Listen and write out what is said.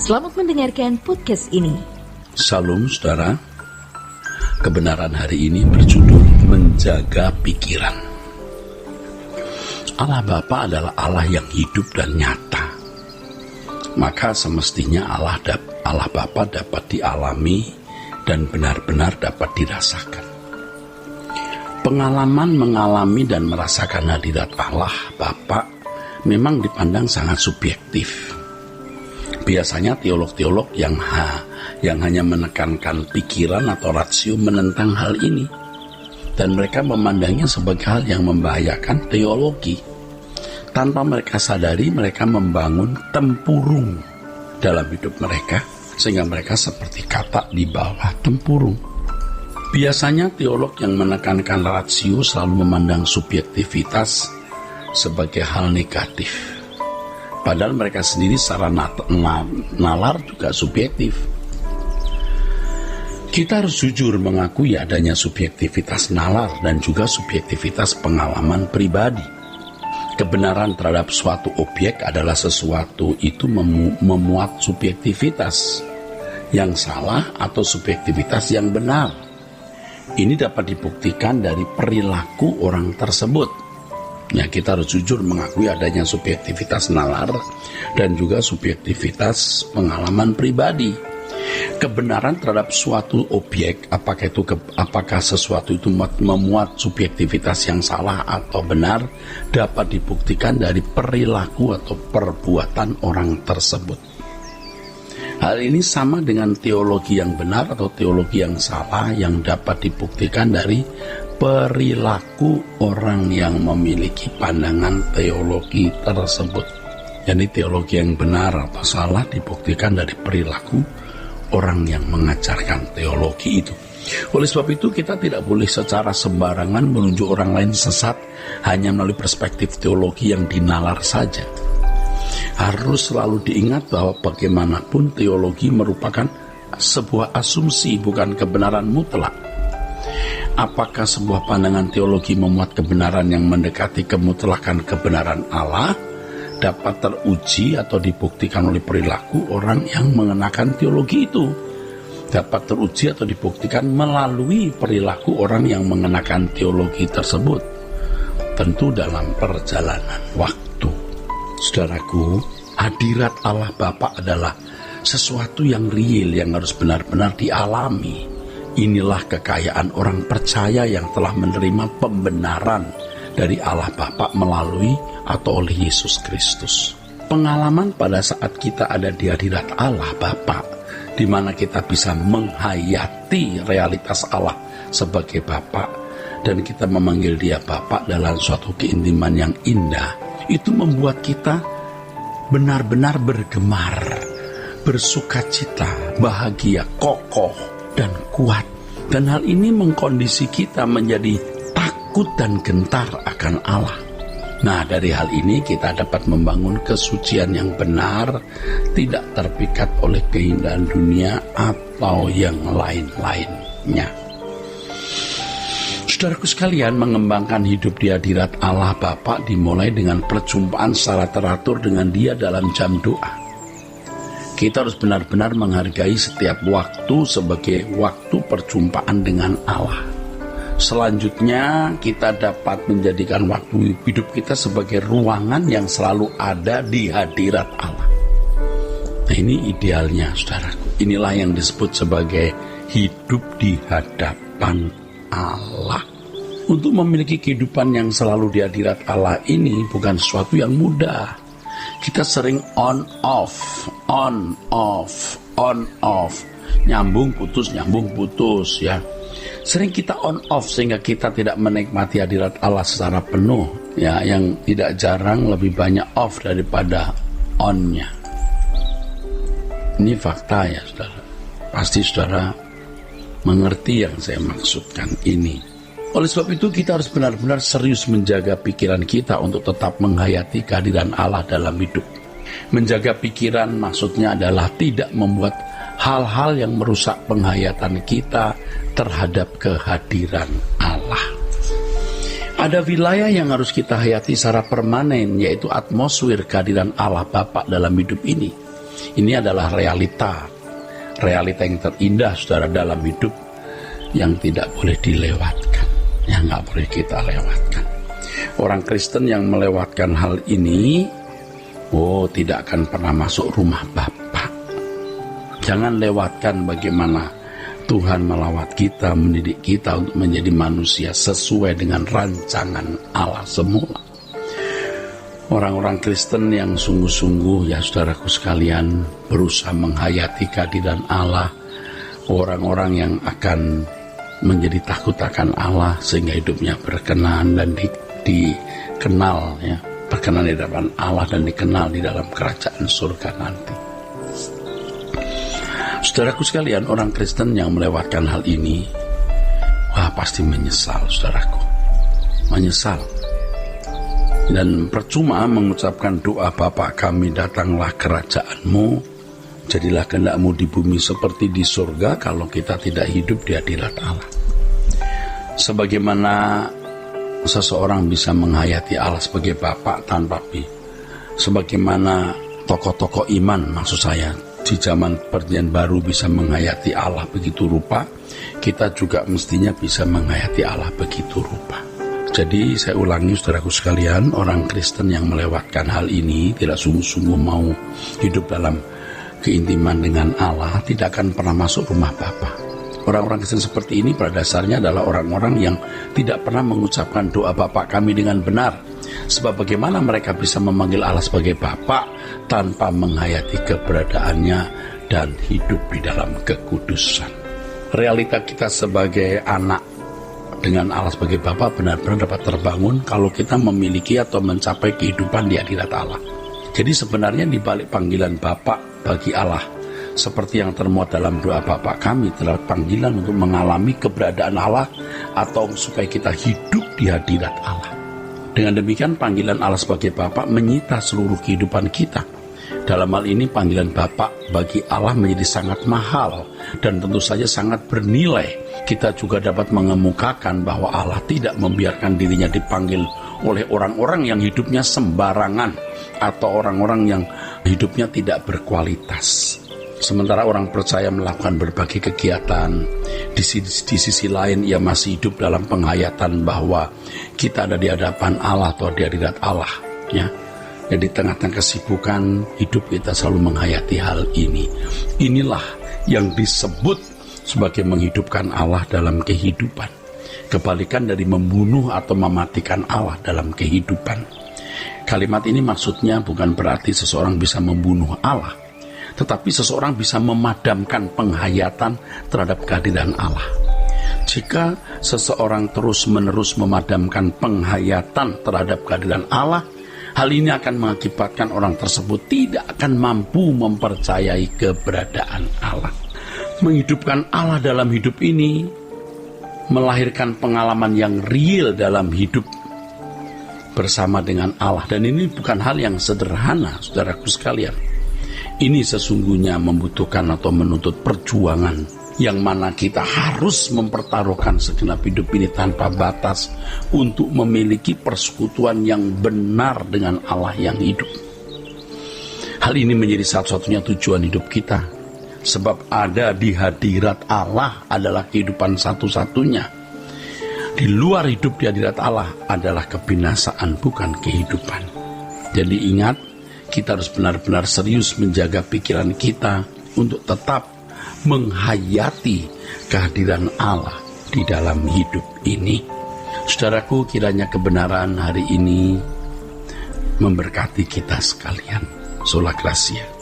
Selamat mendengarkan podcast ini. Salam saudara. Kebenaran hari ini berjudul Menjaga Pikiran. Allah Bapa adalah Allah yang hidup dan nyata. Maka semestinya Allah Bapa dapat dialami dan benar-benar dapat dirasakan. Pengalaman mengalami dan merasakan hadirat Allah Bapa memang dipandang sangat subjektif. Biasanya teolog-teolog yang hanya menekankan pikiran atau rasio menentang hal ini, dan mereka memandangnya sebagai hal yang membahayakan teologi. Tanpa mereka sadari, mereka membangun tempurung dalam hidup mereka, sehingga mereka seperti katak di bawah tempurung. Biasanya teolog yang menekankan rasio selalu memandang subjektivitas sebagai hal negatif. Padahal mereka sendiri secara nalar juga subjektif. Kita harus jujur mengakui adanya subjektivitas nalar dan juga subjektivitas pengalaman pribadi. Kebenaran terhadap suatu objek adalah sesuatu itu memuat subjektivitas yang salah atau subjektivitas yang benar. Ini dapat dibuktikan dari perilaku orang tersebut. Ya, kita harus jujur mengakui adanya subjektivitas nalar dan juga subjektivitas pengalaman pribadi. Kebenaran terhadap suatu objek, apakah sesuatu itu memuat subjektivitas yang salah atau benar, dapat dibuktikan dari perilaku atau perbuatan orang tersebut. Hal ini sama dengan teologi yang benar atau teologi yang salah yang dapat dibuktikan dari perilaku orang yang memiliki pandangan teologi tersebut. Jadi teologi yang benar atau salah dibuktikan dari perilaku orang yang mengajarkan teologi itu. Oleh sebab itu kita tidak boleh secara sembarangan menunjuk orang lain sesat hanya melalui perspektif teologi yang dinalar saja. Harus selalu diingat bahwa bagaimanapun teologi merupakan sebuah asumsi, bukan kebenaran mutlak. Apakah sebuah pandangan teologi memuat kebenaran yang mendekati kemutlakan kebenaran Allah dapat teruji atau dibuktikan oleh perilaku orang yang mengenakan teologi itu? Dapat teruji atau dibuktikan melalui perilaku orang yang mengenakan teologi tersebut. Tentu dalam perjalanan waktu. Saudaraku, hadirat Allah Bapa adalah sesuatu yang real yang harus benar-benar dialami. Inilah kekayaan orang percaya yang telah menerima pembenaran dari Allah Bapa melalui atau oleh Yesus Kristus. Pengalaman pada saat kita ada di hadirat Allah Bapa, di mana kita bisa menghayati realitas Allah sebagai Bapa, dan kita memanggil Dia Bapa dalam suatu keintiman yang indah, itu membuat kita benar-benar bergemar, bersukacita, bahagia, kokoh, dan kuat. Dan hal ini mengkondisi kita menjadi takut dan gentar akan Allah. Nah, dari hal ini kita dapat membangun kesucian yang benar, tidak terpikat oleh keindahan dunia atau yang lain-lainnya. Saudaraku sekalian, mengembangkan hidup di hadirat Allah Bapa dimulai dengan perjumpaan secara teratur dengan Dia dalam jam doa. Kita harus benar-benar menghargai setiap waktu sebagai waktu perjumpaan dengan Allah. Selanjutnya, kita dapat menjadikan waktu hidup kita sebagai ruangan yang selalu ada di hadirat Allah. Nah, ini idealnya, saudaraku. Inilah yang disebut sebagai hidup di hadapan Allah. Untuk memiliki kehidupan yang selalu di hadirat Allah ini bukan sesuatu yang mudah. Kita sering on off, nyambung putus ya. Sering kita on off sehingga kita tidak menikmati hadirat Allah secara penuh ya. Yang tidak jarang lebih banyak off daripada on-nya. Ini fakta ya, saudara. Pasti saudara mengerti yang saya maksudkan ini. Oleh sebab itu kita harus benar-benar serius menjaga pikiran kita untuk tetap menghayati kehadiran Allah dalam hidup. Menjaga pikiran maksudnya adalah tidak membuat hal-hal yang merusak penghayatan kita terhadap kehadiran Allah. Ada wilayah yang harus kita hayati secara permanen, yaitu atmosfer kehadiran Allah Bapa dalam hidup ini. Ini adalah realita yang terindah, saudara, dalam hidup yang tidak boleh dilewatkan, yang nggak boleh kita lewatkan. Orang Kristen yang melewatkan hal ini, tidak akan pernah masuk rumah Bapa. Jangan lewatkan bagaimana Tuhan melawat kita, mendidik kita untuk menjadi manusia sesuai dengan rancangan Allah semula. Orang-orang Kristen yang sungguh-sungguh, ya saudaraku sekalian, berusaha menghayati kehadiran Allah, orang-orang yang akan menjadi takut akan Allah sehingga hidupnya berkenan dan dikenal, ya, berkenan di hadapan Allah dan dikenal di dalam kerajaan surga nanti. Saudaraku sekalian, orang Kristen yang melewatkan hal ini, pasti menyesal, saudaraku, menyesal. Dan percuma mengucapkan doa, Bapa kami, datanglah kerajaan-Mu, jadilah kehendak-Mu di bumi seperti di surga, kalau kita tidak hidup di hadirat Allah. Sebagaimana seseorang bisa menghayati Allah sebagai Bapa tanpa sebagaimana tokoh-tokoh iman, maksud saya, di zaman Perjanjian Baru bisa menghayati Allah begitu rupa, kita juga mestinya bisa menghayati Allah begitu rupa. Jadi saya ulangi, saudaraku sekalian, orang Kristen yang melewatkan hal ini, tidak sungguh-sungguh mau hidup dalam keintiman dengan Allah, tidak akan pernah masuk rumah Bapa. Orang-orang Kristen seperti ini pada dasarnya adalah orang-orang yang tidak pernah mengucapkan doa Bapa kami dengan benar. Sebab bagaimana mereka bisa memanggil Allah sebagai Bapa tanpa menghayati keberadaannya dan hidup di dalam kekudusan. Realita kita sebagai anak dengan Allah sebagai Bapa benar-benar dapat terbangun kalau kita memiliki atau mencapai kehidupan di hadirat Allah. Jadi sebenarnya di balik panggilan Bapa bagi Allah, seperti yang termuat dalam doa Bapa kami, terdapat panggilan untuk mengalami keberadaan Allah atau supaya kita hidup di hadirat Allah. Dengan demikian panggilan Allah sebagai Bapa menyita seluruh kehidupan kita. Dalam hal ini panggilan Bapa bagi Allah menjadi sangat mahal dan tentu saja sangat bernilai. Kita juga dapat mengemukakan bahwa Allah tidak membiarkan dirinya dipanggil oleh orang-orang yang hidupnya sembarangan atau orang-orang yang hidupnya tidak berkualitas. Sementara orang percaya melakukan berbagai kegiatan, di sisi lain ia masih hidup dalam penghayatan bahwa kita ada di hadapan Allah atau di hadirat Allah, ya. Jadi tengah-tengah kesibukan hidup kita selalu menghayati hal ini. Inilah yang disebut sebagai menghidupkan Allah dalam kehidupan. Kebalikan dari membunuh atau mematikan Allah dalam kehidupan. Kalimat ini maksudnya bukan berarti seseorang bisa membunuh Allah, tetapi seseorang bisa memadamkan penghayatan terhadap kehadiran Allah. Jika seseorang terus-menerus memadamkan penghayatan terhadap kehadiran Allah, hal ini akan mengakibatkan orang tersebut tidak akan mampu mempercayai keberadaan Allah. Menghidupkan Allah dalam hidup ini melahirkan pengalaman yang real dalam hidup bersama dengan Allah. Dan ini bukan hal yang sederhana, saudaraku sekalian. Ini sesungguhnya membutuhkan atau menuntut perjuangan yang mana kita harus mempertaruhkan segenap hidup ini tanpa batas untuk memiliki persekutuan yang benar dengan Allah yang hidup. Hal ini menjadi satu-satunya tujuan hidup kita, sebab ada di hadirat Allah adalah kehidupan satu-satunya. Di luar hidup di hadirat Allah adalah kebinasaan, bukan kehidupan. Jadi ingat, kita harus benar-benar serius menjaga pikiran kita untuk tetap menghayati kehadiran Allah di dalam hidup ini. Saudaraku, kiranya kebenaran hari ini memberkati kita sekalian. Sola Gracia.